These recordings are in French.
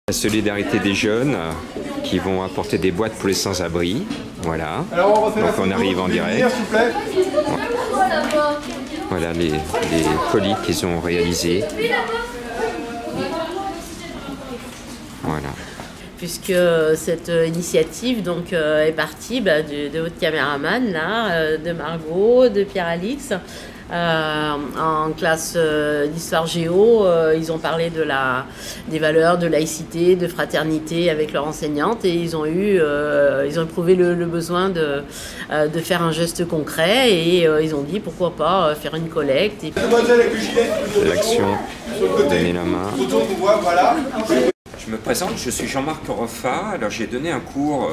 La solidarité des jeunes qui vont apporter des boîtes pour les sans-abri. Voilà. Donc on arrive en direct. Voilà les colis qu'ils ont réalisés. Voilà. Puisque cette initiative donc, est partie de votre caméraman, là, de Margot, de Pierre-Alix. En classe d'histoire géo, ils ont parlé des valeurs de laïcité, de fraternité avec leur enseignante et ils ont éprouvé le besoin de faire un geste concret et ils ont dit pourquoi pas faire une collecte. L'action, donner la main. Je me présente, je suis Jean-Marc Roffat. Alors j'ai donné un cours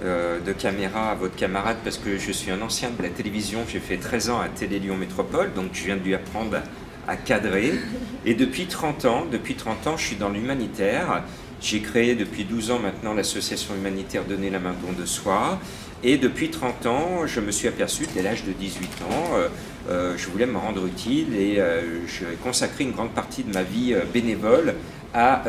de caméra à votre camarade parce que je suis un ancien de la télévision. J'ai fait 13 ans à Télé Lyon Métropole, donc je viens de lui apprendre à cadrer. Et depuis 30 ans, je suis dans l'humanitaire. J'ai créé depuis 12 ans maintenant l'association humanitaire Donner la main, don de soi. Et depuis 30 ans, je me suis aperçu, dès l'âge de 18 ans, je voulais me rendre utile et j'ai consacré une grande partie de ma vie bénévole à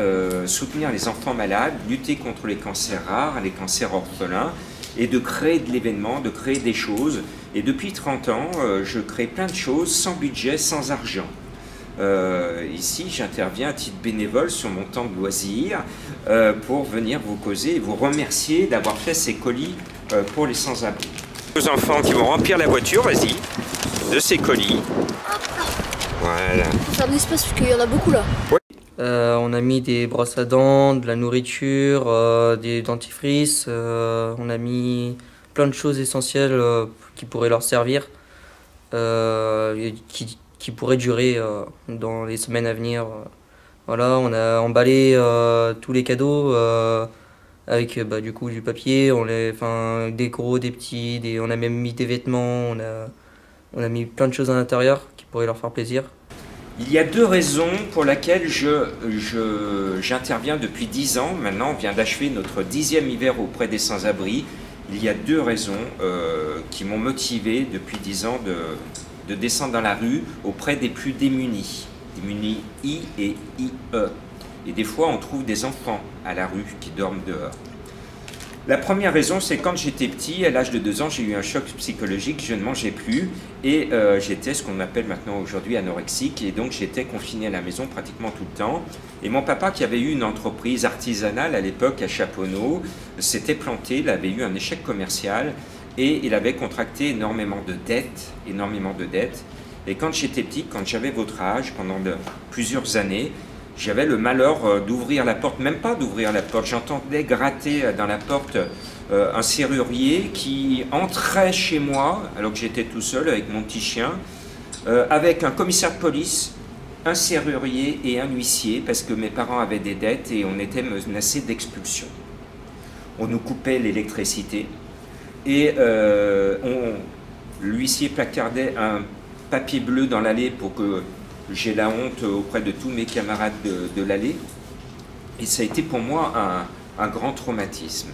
soutenir les enfants malades, lutter contre les cancers rares, les cancers orphelins, et de créer de l'événement, de créer des choses. Et depuis 30 ans, je crée plein de choses sans budget, sans argent. Ici, j'interviens à titre bénévole sur mon temps de loisir pour venir vous causer et vous remercier d'avoir fait ces colis pour les sans-abri. Aux enfants qui vont remplir la voiture, vas-y, de ces colis. Voilà. Faut faire de l'espace parce qu'il y en a beaucoup là. Ouais. On a mis des brosses à dents, de la nourriture, des dentifrices, on a mis plein de choses essentielles qui pourraient leur servir, et qui pourraient durer dans les semaines à venir. Voilà, on a emballé tous les cadeaux avec du coup du papier, des gros, des petits, on a même mis des vêtements, on a mis plein de choses à l'intérieur qui pourraient leur faire plaisir. Il y a deux raisons pour lesquelles j'interviens depuis 10 ans. Maintenant, on vient d'achever notre 10e hiver auprès des sans-abri. Il y a deux raisons qui m'ont motivé depuis 10 ans de descendre dans la rue auprès des plus démunis. Démunis I et IE. Et des fois, on trouve des enfants à la rue qui dorment dehors. La première raison, c'est quand j'étais petit, à l'âge de 2 ans, j'ai eu un choc psychologique, je ne mangeais plus et j'étais ce qu'on appelle maintenant aujourd'hui anorexique et donc j'étais confiné à la maison pratiquement tout le temps. Et mon papa, qui avait eu une entreprise artisanale à l'époque à Chaponneau, s'était planté, il avait eu un échec commercial et il avait contracté énormément de dettes. Et quand j'étais petit, quand j'avais votre âge, pendant plusieurs années, j'avais le malheur d'ouvrir la porte, même pas d'ouvrir la porte, j'entendais gratter dans la porte un serrurier qui entrait chez moi, alors que j'étais tout seul avec mon petit chien, avec un commissaire de police, un serrurier et un huissier, parce que mes parents avaient des dettes et on était menacés d'expulsion. On nous coupait l'électricité et l'huissier placardait un papier bleu dans l'allée pour que j'ai la honte auprès de tous mes camarades de l'allée. Et ça a été pour moi un grand traumatisme.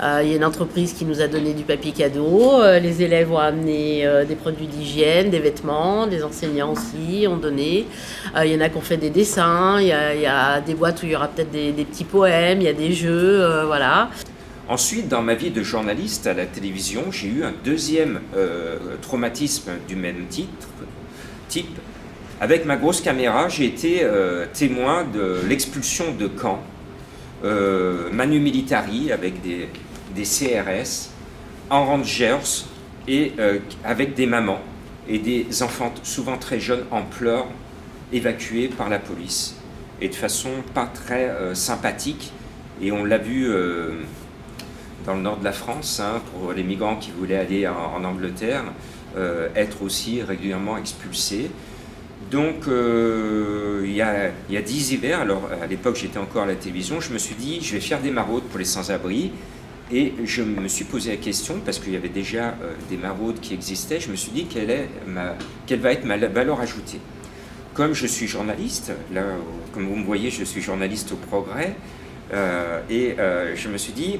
Il y a une entreprise qui nous a donné du papier cadeau. Les élèves ont amené des produits d'hygiène, des vêtements, des enseignants aussi ont donné. Il y en a qui ont fait des dessins, il y a des boîtes où il y aura peut-être des petits poèmes, il y a des jeux, voilà. Ensuite, dans ma vie de journaliste à la télévision, j'ai eu un deuxième traumatisme du même type. Avec ma grosse caméra, j'ai été témoin de l'expulsion de camps, Manu Militari avec des CRS, en Rangers et avec des mamans et des enfants souvent très jeunes en pleurs évacués par la police et de façon pas très sympathique. Et on l'a vu dans le nord de la France, hein, pour les migrants qui voulaient aller en Angleterre, être aussi régulièrement expulsés. Donc, il y a 10 hivers, alors à l'époque j'étais encore à la télévision, je me suis dit, je vais faire des maraudes pour les sans-abri. Et je me suis posé la question, parce qu'il y avait déjà des maraudes qui existaient, je me suis dit, quelle va être ma valeur ajoutée. Comme je suis journaliste, là, comme vous me voyez, je suis journaliste au Progrès, je me suis dit,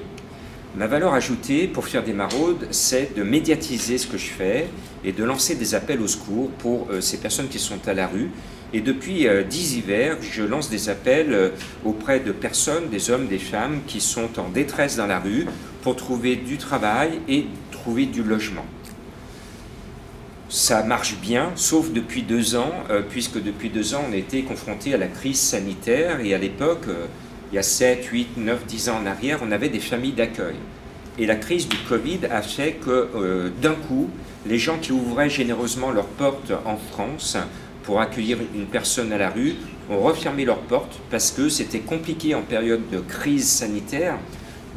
Ma valeur ajoutée pour faire des maraudes, c'est de médiatiser ce que je fais et de lancer des appels au secours pour ces personnes qui sont à la rue. Et depuis 10 hivers, je lance des appels auprès de personnes, des hommes, des femmes qui sont en détresse dans la rue pour trouver du travail et trouver du logement. Ça marche bien, sauf depuis 2 ans, puisque depuis 2 ans, on a été confronté à la crise sanitaire et à l'époque, il y a 7, 8, 9, 10 ans en arrière, on avait des familles d'accueil. Et la crise du Covid a fait que d'un coup, les gens qui ouvraient généreusement leurs portes en France pour accueillir une personne à la rue ont refermé leurs portes parce que c'était compliqué en période de crise sanitaire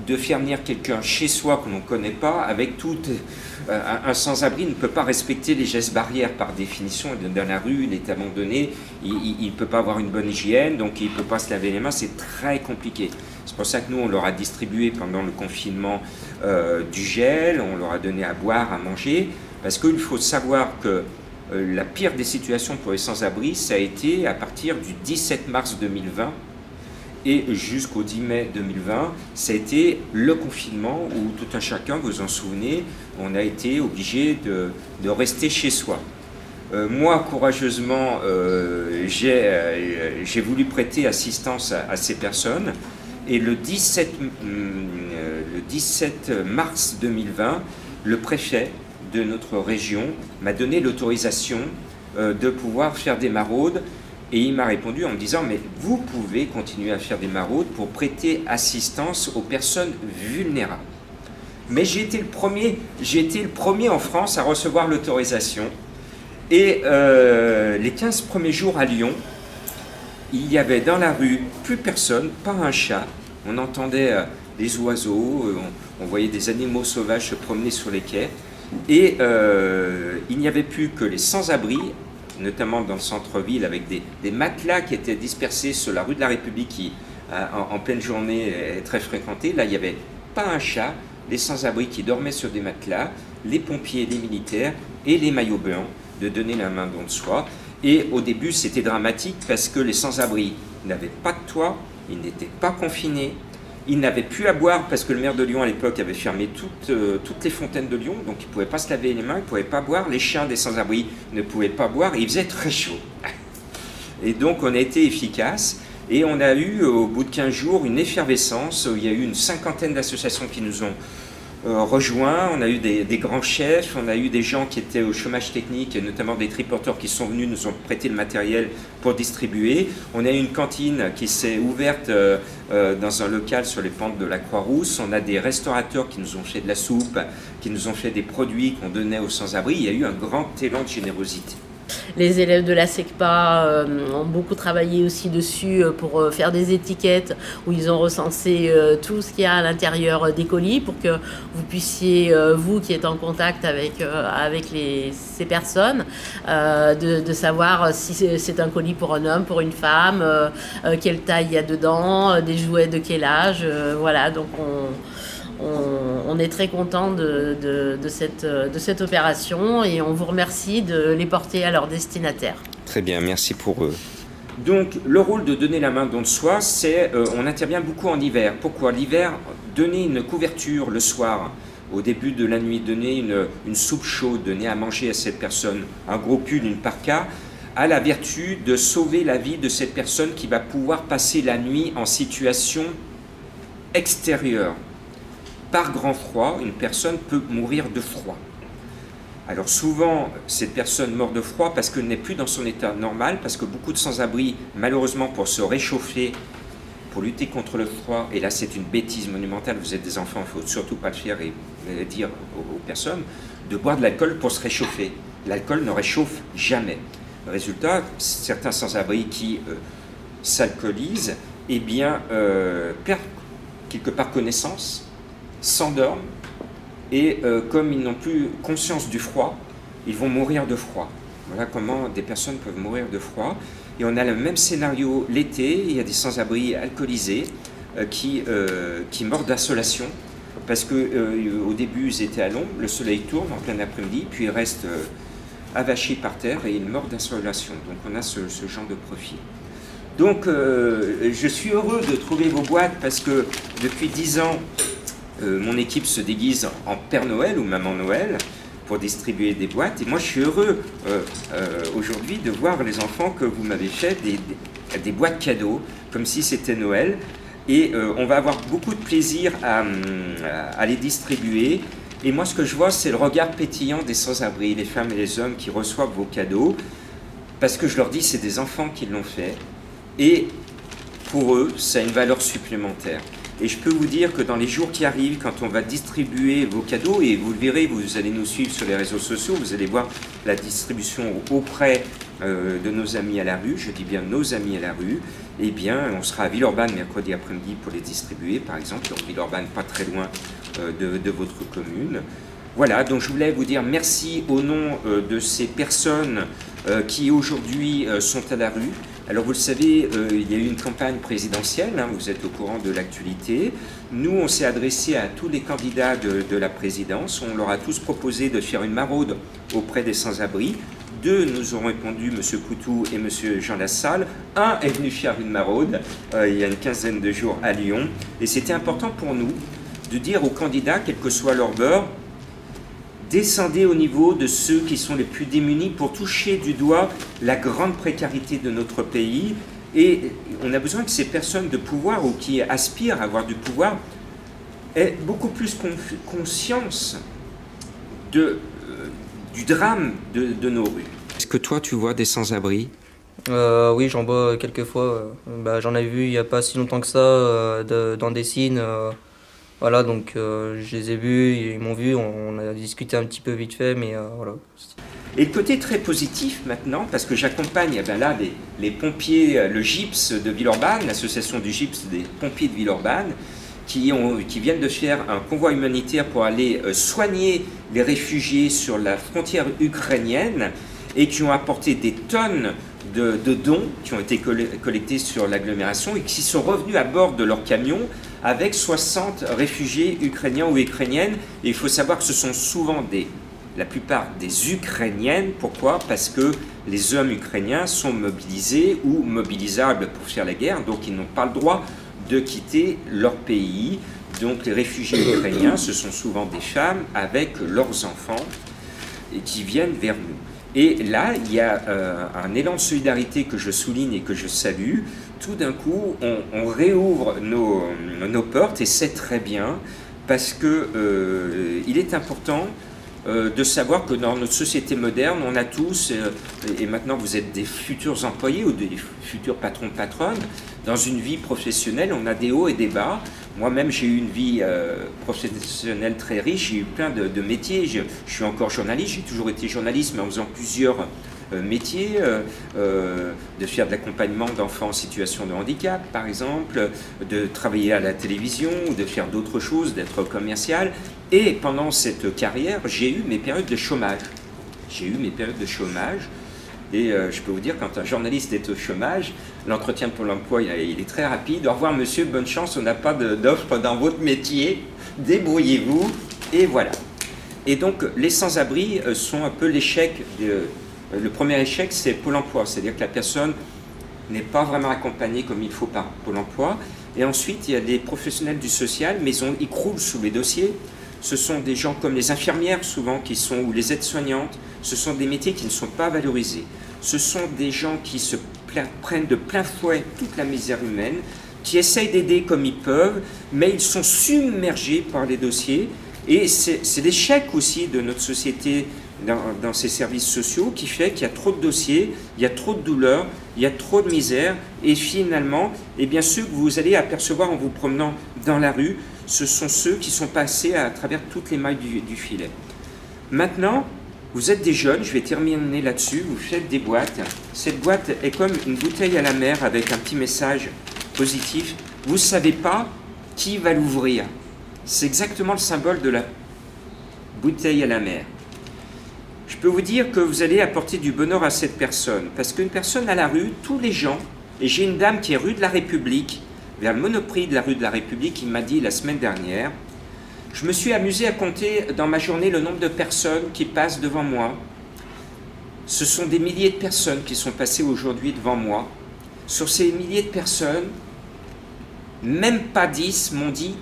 de faire venir quelqu'un chez soi que l'on ne connaît pas avec tout. Un sans-abri ne peut pas respecter les gestes barrières par définition. Dans la rue, il est abandonné, il ne peut pas avoir une bonne hygiène, donc il ne peut pas se laver les mains, c'est très compliqué. C'est pour ça que nous, on leur a distribué pendant le confinement du gel, on leur a donné à boire, à manger, parce qu'il faut savoir que la pire des situations pour les sans-abri, ça a été à partir du 17 mars 2020, et jusqu'au 10 mai 2020, ça a été le confinement où tout un chacun, vous en souvenez, on a été obligé de rester chez soi. Moi, courageusement, j'ai voulu prêter assistance à ces personnes et le 17 mars 2020, le préfet de notre région m'a donné l'autorisation de pouvoir faire des maraudes. Et il m'a répondu en me disant « Mais vous pouvez continuer à faire des maraudes pour prêter assistance aux personnes vulnérables. » Mais j'ai été le premier en France à recevoir l'autorisation. Et les 15 premiers jours à Lyon, il y avait dans la rue plus personne, pas un chat. On entendait des oiseaux, on voyait des animaux sauvages se promener sur les quais. Et il n'y avait plus que les sans-abri, notamment dans le centre-ville, avec des matelas qui étaient dispersés sur la rue de la République qui, en pleine journée, est très fréquentée. Là, il n'y avait pas un chat, les sans-abri qui dormaient sur des matelas, les pompiers, les militaires et les maillots blancs de donner la main don de soi. Et au début, c'était dramatique parce que les sans-abri n'avaient pas de toit, ils n'étaient pas confinés, ils n'avaient plus à boire parce que le maire de Lyon à l'époque avait fermé toutes les fontaines de Lyon, donc ils ne pouvaient pas se laver les mains, ils ne pouvaient pas boire, les chiens des sans-abri ne pouvaient pas boire, et il faisait très chaud. Et donc on a été efficace, et on a eu au bout de 15 jours une effervescence, où il y a eu une 50aine d'associations qui nous ont rejoints, on a eu des grands chefs, on a eu des gens qui étaient au chômage technique, et notamment des triporteurs qui sont venus, nous ont prêté le matériel pour distribuer. On a eu une cantine qui s'est ouverte dans un local sur les pentes de la Croix-Rousse. On a des restaurateurs qui nous ont fait de la soupe, qui nous ont fait des produits qu'on donnait aux sans-abri. Il y a eu un grand élan de générosité. Les élèves de la SECPA ont beaucoup travaillé aussi dessus pour faire des étiquettes où ils ont recensé tout ce qu'il y a à l'intérieur des colis pour que vous puissiez, vous qui êtes en contact avec ces personnes, de savoir si c'est un colis pour un homme, pour une femme, quelle taille il y a dedans, des jouets de quel âge. Voilà, donc on est très content de cette opération et on vous remercie de les porter à leur destinataire. Très bien, merci pour eux. Donc le rôle de donner la main don de soi, c'est on intervient beaucoup en hiver. Pourquoi? L'hiver, donner une couverture le soir, au début de la nuit, donner une soupe chaude, donner à manger à cette personne, un gros pull, une parka, a la vertu de sauver la vie de cette personne qui va pouvoir passer la nuit en situation extérieure. Par grand froid, une personne peut mourir de froid. Alors souvent, cette personne meurt de froid parce qu'elle n'est plus dans son état normal, parce que beaucoup de sans-abri, malheureusement, pour se réchauffer, pour lutter contre le froid, et là c'est une bêtise monumentale, vous êtes des enfants, il ne faut surtout pas le faire et dire aux personnes, de boire de l'alcool pour se réchauffer. L'alcool ne réchauffe jamais. Résultat, certains sans-abri qui s'alcoolisent, eh bien, perdent quelque part connaissance, s'endorment et comme ils n'ont plus conscience du froid, ils vont mourir de froid. Voilà comment des personnes peuvent mourir de froid. Et on a le même scénario l'été, il y a des sans-abri alcoolisés qui meurent d'insolation parce qu'au début ils étaient à l'ombre, le soleil tourne en plein après-midi, puis ils restent avachis par terre et ils meurent d'insolation. Donc on a ce genre de profil. Donc je suis heureux de trouver vos boîtes parce que depuis 10 ans, mon équipe se déguise en Père Noël ou Maman Noël pour distribuer des boîtes. Et moi, je suis heureux aujourd'hui de voir les enfants que vous m'avez fait des boîtes cadeaux, comme si c'était Noël. Et on va avoir beaucoup de plaisir à les distribuer. Et moi, ce que je vois, c'est le regard pétillant des sans-abri, les femmes et les hommes qui reçoivent vos cadeaux. Parce que je leur dis, c'est des enfants qui l'ont fait. Et pour eux, ça a une valeur supplémentaire. Et je peux vous dire que dans les jours qui arrivent, quand on va distribuer vos cadeaux, et vous le verrez, vous allez nous suivre sur les réseaux sociaux, vous allez voir la distribution auprès de nos amis à la rue, je dis bien nos amis à la rue, eh bien, on sera à Villeurbanne mercredi après-midi pour les distribuer, par exemple, donc Villeurbanne pas très loin de votre commune. Voilà, donc je voulais vous dire merci au nom de ces personnes qui aujourd'hui sont à la rue. Alors vous le savez, il y a eu une campagne présidentielle, hein, vous êtes au courant de l'actualité. Nous, on s'est adressé à tous les candidats de la présidence, on leur a tous proposé de faire une maraude auprès des sans-abri. 2 nous ont répondu, M. Coutou et M. Jean Lassalle. 1 est venu faire une maraude il y a une quinzaine de jours à Lyon. Et c'était important pour nous de dire aux candidats, quel que soit leur beurre, descendez au niveau de ceux qui sont les plus démunis pour toucher du doigt la grande précarité de notre pays. Et on a besoin que ces personnes de pouvoir ou qui aspirent à avoir du pouvoir aient beaucoup plus conscience du drame de nos rues. Est-ce que toi tu vois des sans-abri? Oui, j'en vois quelques fois. J'en ai vu il n'y a pas si longtemps que ça dans des signes. Voilà, donc je les ai vus, ils m'ont vu, on a discuté un petit peu vite fait, mais voilà. Et le côté très positif maintenant, parce que j'accompagne là les pompiers, le GIPS de Villeurbanne, l'association du GIPS des pompiers de Villeurbanne, qui viennent de faire un convoi humanitaire pour aller soigner les réfugiés sur la frontière ukrainienne et qui ont apporté des tonnes de dons qui ont été collectés sur l'agglomération et qui sont revenus à bord de leur camion avec 60 réfugiés ukrainiens ou ukrainiennes. Et il faut savoir que ce sont souvent la plupart des Ukrainiennes. Pourquoi? Parce que les hommes ukrainiens sont mobilisés ou mobilisables pour faire la guerre, donc ils n'ont pas le droit de quitter leur pays. Donc les réfugiés ukrainiens, ce sont souvent des femmes avec leurs enfants et qui viennent vers nous. Et là, il y a un élan de solidarité que je souligne et que je salue. Tout d'un coup, on réouvre nos portes et c'est très bien parce que il est important de savoir que dans notre société moderne, on a tous, et maintenant vous êtes des futurs employés ou des futurs patrons, patronnes, dans une vie professionnelle, on a des hauts et des bas. Moi-même, j'ai eu une vie professionnelle très riche, j'ai eu plein de métiers. Je suis encore journaliste, j'ai toujours été journaliste, mais en faisant plusieurs métiers, de faire de l'accompagnement d'enfants en situation de handicap, par exemple, de travailler à la télévision, ou de faire d'autres choses, d'être commercial. Et pendant cette carrière, j'ai eu mes périodes de chômage. Et je peux vous dire, quand un journaliste est au chômage, l'entretien pour l'emploi, il est très rapide. Au revoir monsieur, bonne chance, on n'a pas d'offre dans votre métier, débrouillez-vous, et voilà. Et donc, les sans-abri sont un peu l'échec. Le premier échec, c'est Pôle emploi, c'est-à-dire que la personne n'est pas vraiment accompagnée comme il faut par Pôle emploi. Et ensuite, il y a des professionnels du social, mais ils croulent sous les dossiers. Ce sont des gens comme les infirmières, souvent, ou les aides-soignantes. Ce sont des métiers qui ne sont pas valorisés. Ce sont des gens qui se prennent de plein fouet toute la misère humaine, qui essayent d'aider comme ils peuvent, mais ils sont submergés par les dossiers. Et c'est l'échec aussi de notre société dans ces services sociaux qui fait qu'il y a trop de dossiers, il y a trop de douleurs, il y a trop de misère. Et finalement, eh bien, ceux que vous allez apercevoir en vous promenant dans la rue, ce sont ceux qui sont passés à travers toutes les mailles du filet. Maintenant, vous êtes des jeunes, je vais terminer là-dessus, vous faites des boîtes. Cette boîte est comme une bouteille à la mer avec un petit message positif. Vous ne savez pas qui va l'ouvrir. C'est exactement le symbole de la bouteille à la mer. Je peux vous dire que vous allez apporter du bonheur à cette personne. Parce qu'une personne à la rue, tous les gens, et j'ai une dame qui est rue de la République, vers le Monoprix de la rue de la République, qui m'a dit la semaine dernière, je me suis amusé à compter dans ma journée le nombre de personnes qui passent devant moi. Ce sont des milliers de personnes qui sont passées aujourd'hui devant moi. Sur ces milliers de personnes, même pas 10 m'ont dit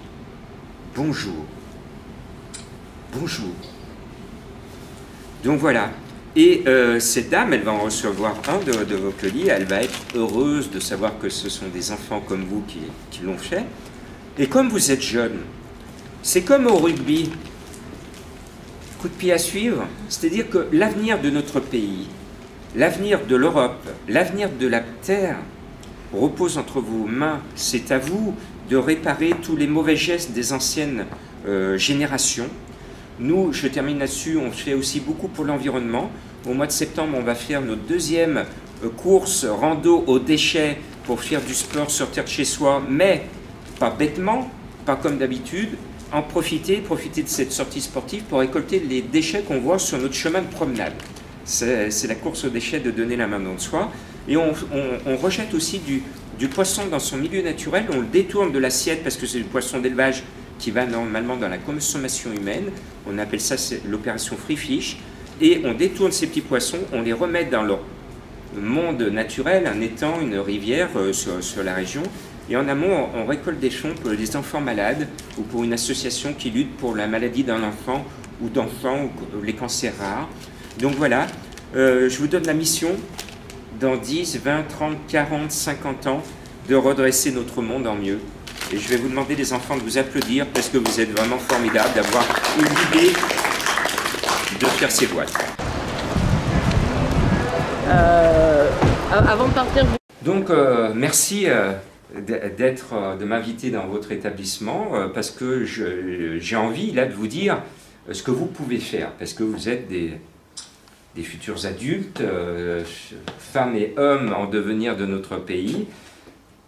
bonjour. Bonjour. Donc voilà. Et cette dame, elle va en recevoir un de vos colis, elle va être heureuse de savoir que ce sont des enfants comme vous qui l'ont fait. Et comme vous êtes jeune, c'est comme au rugby, coup de pied à suivre, c'est-à-dire que l'avenir de notre pays, l'avenir de l'Europe, l'avenir de la Terre repose entre vos mains. C'est à vous de réparer tous les mauvais gestes des anciennes générations. Nous, je termine là-dessus, on fait aussi beaucoup pour l'environnement. Au mois de septembre, on va faire notre deuxième course rando aux déchets pour faire du sport, sortir de chez soi, mais pas bêtement, pas comme d'habitude, profiter de cette sortie sportive pour récolter les déchets qu'on voit sur notre chemin de promenade. C'est la course aux déchets de donner la main dans le soi. Et on rejette aussi du poisson dans son milieu naturel, on le détourne de l'assiette parce que c'est du poisson d'élevage qui va normalement dans la consommation humaine. On appelle ça l'opération Free Fish. Et on détourne ces petits poissons, on les remet dans leur monde naturel, un étang, une rivière sur la région. Et en amont, on récolte des fonds pour les enfants malades ou pour une association qui lutte pour la maladie d'un enfant ou d'enfants ou les cancers rares. Donc voilà, je vous donne la mission dans 10, 20, 30, 40, 50 ans de redresser notre monde en mieux. Et je vais vous demander, les enfants, de vous applaudir parce que vous êtes vraiment formidables d'avoir eu l'idée de faire ces boîtes. Avant de partir... Donc, merci de m'inviter dans votre établissement parce que j'ai envie là de vous dire ce que vous pouvez faire parce que vous êtes des futurs adultes, femmes et hommes en devenir de notre pays.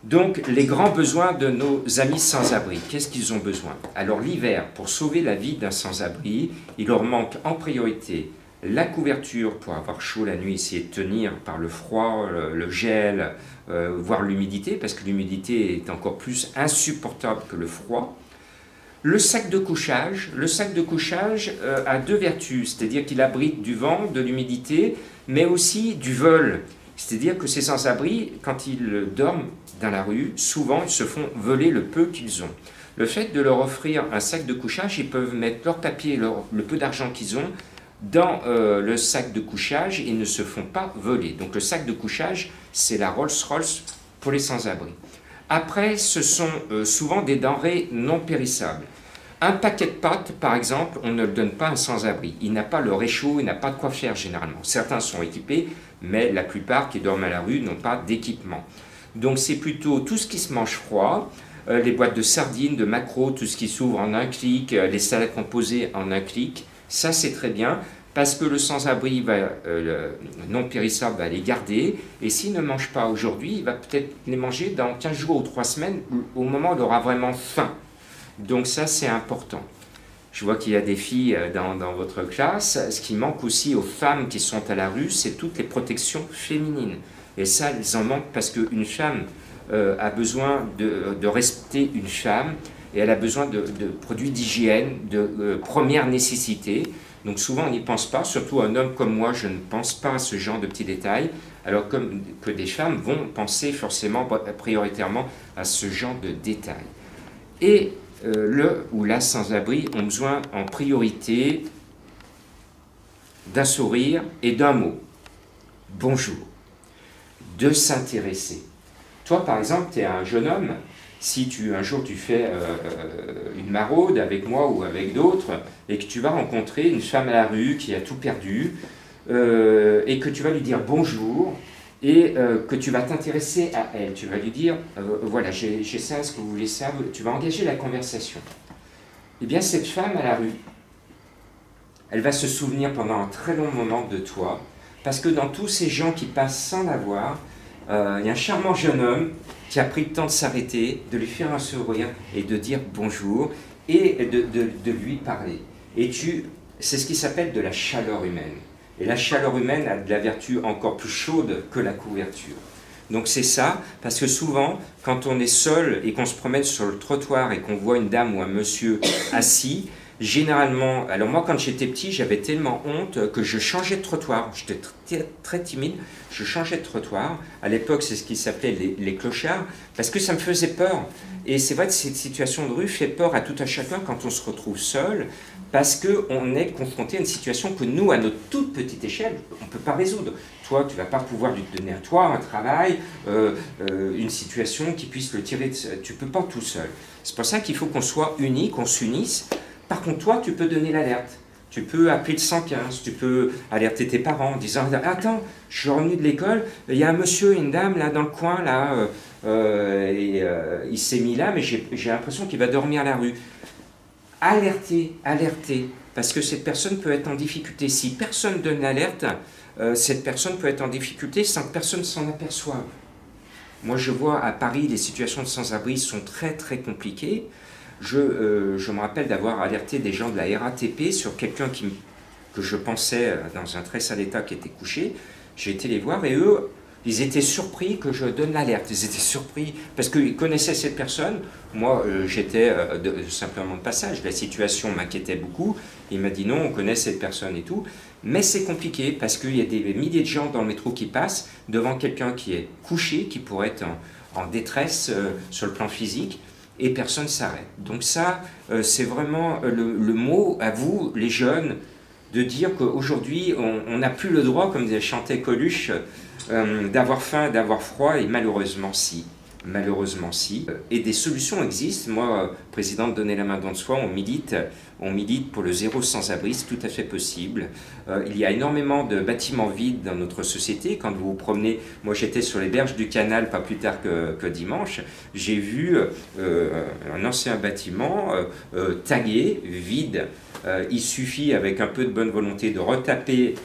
Donc, les grands besoins de nos amis sans-abri, qu'est-ce qu'ils ont besoin? Alors, l'hiver, pour sauver la vie d'un sans-abri, il leur manque en priorité la couverture pour avoir chaud la nuit, essayer de tenir par le froid, le gel, voire l'humidité, parce que l'humidité est encore plus insupportable que le froid. Le sac de couchage a deux vertus, c'est-à-dire qu'il abrite du vent, de l'humidité, mais aussi du vol. C'est-à-dire que ces sans-abri, quand ils dorment dans la rue, souvent ils se font voler le peu qu'ils ont. Le fait de leur offrir un sac de couchage, ils peuvent mettre leur papier et le peu d'argent qu'ils ont dans le sac de couchage et ils ne se font pas voler. Donc le sac de couchage, c'est la Rolls-Royce pour les sans-abri. Après, ce sont souvent des denrées non périssables. Un paquet de pâtes, par exemple, on ne le donne pas à un sans-abri. Il n'a pas le réchaud, il n'a pas de quoi faire généralement. Certains sont équipés, mais la plupart qui dorment à la rue n'ont pas d'équipement. Donc c'est plutôt tout ce qui se mange froid, les boîtes de sardines, de maquereaux, tout ce qui s'ouvre en un clic, les salades composées en un clic. Ça c'est très bien parce que le sans-abri non périssable va les garder et s'il ne mange pas aujourd'hui, il va peut-être les manger dans 15 jours ou 3 semaines au moment où il aura vraiment faim. Donc ça c'est important. Je vois qu'il y a des filles dans votre classe. Ce qui manque aussi aux femmes qui sont à la rue, c'est toutes les protections féminines. Et ça, elles en manquent parce qu'une femme a besoin de respecter une femme et elle a besoin de produits d'hygiène, de première nécessité. Donc souvent, on n'y pense pas, surtout un homme comme moi, je ne pense pas à ce genre de petits détails, alors que des femmes vont penser forcément, prioritairement, à ce genre de détails. Et le ou la sans-abri ont besoin en priorité d'un sourire et d'un mot. Bonjour. De s'intéresser. Toi, par exemple, tu es un jeune homme, si un jour tu fais une maraude avec moi ou avec d'autres, et que tu vas rencontrer une femme à la rue qui a tout perdu, et que tu vas lui dire bonjour, et que tu vas t'intéresser à elle, tu vas lui dire, voilà, j'ai ça, est-ce que vous voulez ça? Tu vas engager la conversation. Eh bien, cette femme à la rue, elle va se souvenir pendant un très long moment de toi, parce que dans tous ces gens qui passent sans la voir, il y a un charmant jeune homme qui a pris le temps de s'arrêter, de lui faire un sourire et de dire bonjour et de lui parler. Et c'est ce qui s'appelle de la chaleur humaine. Et la chaleur humaine a de la vertu encore plus chaude que la couverture. Donc c'est ça, parce que souvent, quand on est seul et qu'on se promène sur le trottoir et qu'on voit une dame ou un monsieur assis, Généralement, alors moi quand j'étais petit, j'avais tellement honte que je changeais de trottoir. J'étais très timide, je changeais de trottoir. À l'époque, c'est ce qui s'appelait les clochards, parce que ça me faisait peur. Et c'est vrai que cette situation de rue fait peur à tout un chacun quand on se retrouve seul, parce qu'on est confronté à une situation que nous, à notre toute petite échelle, on ne peut pas résoudre. Toi, tu ne vas pas pouvoir lui donner un toit, un travail, une situation qui puisse le tirer de... Tu ne peux pas tout seul. C'est pour ça qu'il faut qu'on soit unis, qu'on s'unisse. Par contre, toi, tu peux donner l'alerte. Tu peux appeler le 115, tu peux alerter tes parents en disant « Attends, je suis revenu de l'école, il y a un monsieur et une dame là dans le coin, là, il s'est mis là, mais j'ai l'impression qu'il va dormir à la rue. » Alerter, parce que cette personne peut être en difficulté. Si personne donne l'alerte, cette personne peut être en difficulté sans que personne s'en aperçoive. Moi, je vois à Paris, les situations de sans-abri sont très très compliquées. Je me rappelle d'avoir alerté des gens de la RATP sur quelqu'un que je pensais dans un très sale état qui était couché. J'ai été les voir et eux, ils étaient surpris que je donne l'alerte. Ils étaient surpris parce qu'ils connaissaient cette personne. Moi, j'étais simplement de passage. La situation m'inquiétait beaucoup. Il m'a dit non, on connaît cette personne et tout. Mais c'est compliqué parce qu'il y a des milliers de gens dans le métro qui passent devant quelqu'un qui est couché, qui pourrait être en détresse sur le plan physique. Et personne ne s'arrête. Donc ça, c'est vraiment le mot à vous, les jeunes, de dire qu'aujourd'hui, on n'a plus le droit, comme chantait Coluche, d'avoir faim, d'avoir froid, et malheureusement si. Malheureusement si. Et des solutions existent. Moi, président de Donner la main dans le soi, on milite pour le zéro sans-abri, c'est tout à fait possible. Il y a énormément de bâtiments vides dans notre société. Quand vous vous promenez, moi j'étais sur les berges du canal pas plus tard que dimanche, j'ai vu un ancien bâtiment tagué, vide. Il suffit avec un peu de bonne volonté de retaper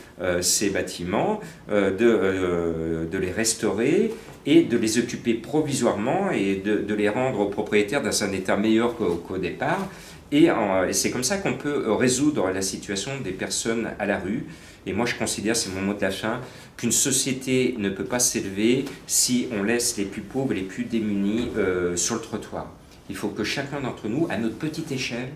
ces bâtiments, de les restaurer et de les occuper provisoirement et de les rendre aux propriétaires dans un état meilleur qu'au départ. Et c'est comme ça qu'on peut résoudre la situation des personnes à la rue. Et moi je considère, c'est mon mot de la fin, qu'une société ne peut pas s'élever si on laisse les plus pauvres et les plus démunis sur le trottoir. Il faut que chacun d'entre nous, à notre petite échelle,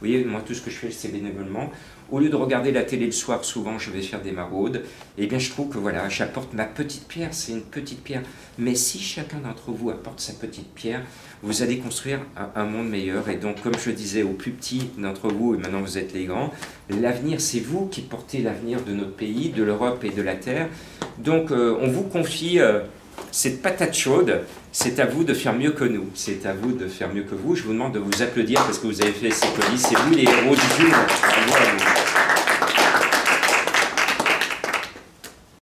vous voyez, moi tout ce que je fais c'est bénévolement, au lieu de regarder la télé le soir, souvent je vais faire des maraudes, et bien je trouve que voilà, j'apporte ma petite pierre, c'est une petite pierre. Mais si chacun d'entre vous apporte sa petite pierre, vous allez construire un monde meilleur. Et donc, comme je disais aux plus petits d'entre vous, et maintenant vous êtes les grands, l'avenir, c'est vous qui portez l'avenir de notre pays, de l'Europe et de la Terre. Donc, on vous confie cette patate chaude, c'est à vous de faire mieux que nous, c'est à vous de faire mieux que vous. Je vous demande de vous applaudir parce que vous avez fait ces colis, c'est vous les héros du jour. Bravo à vous.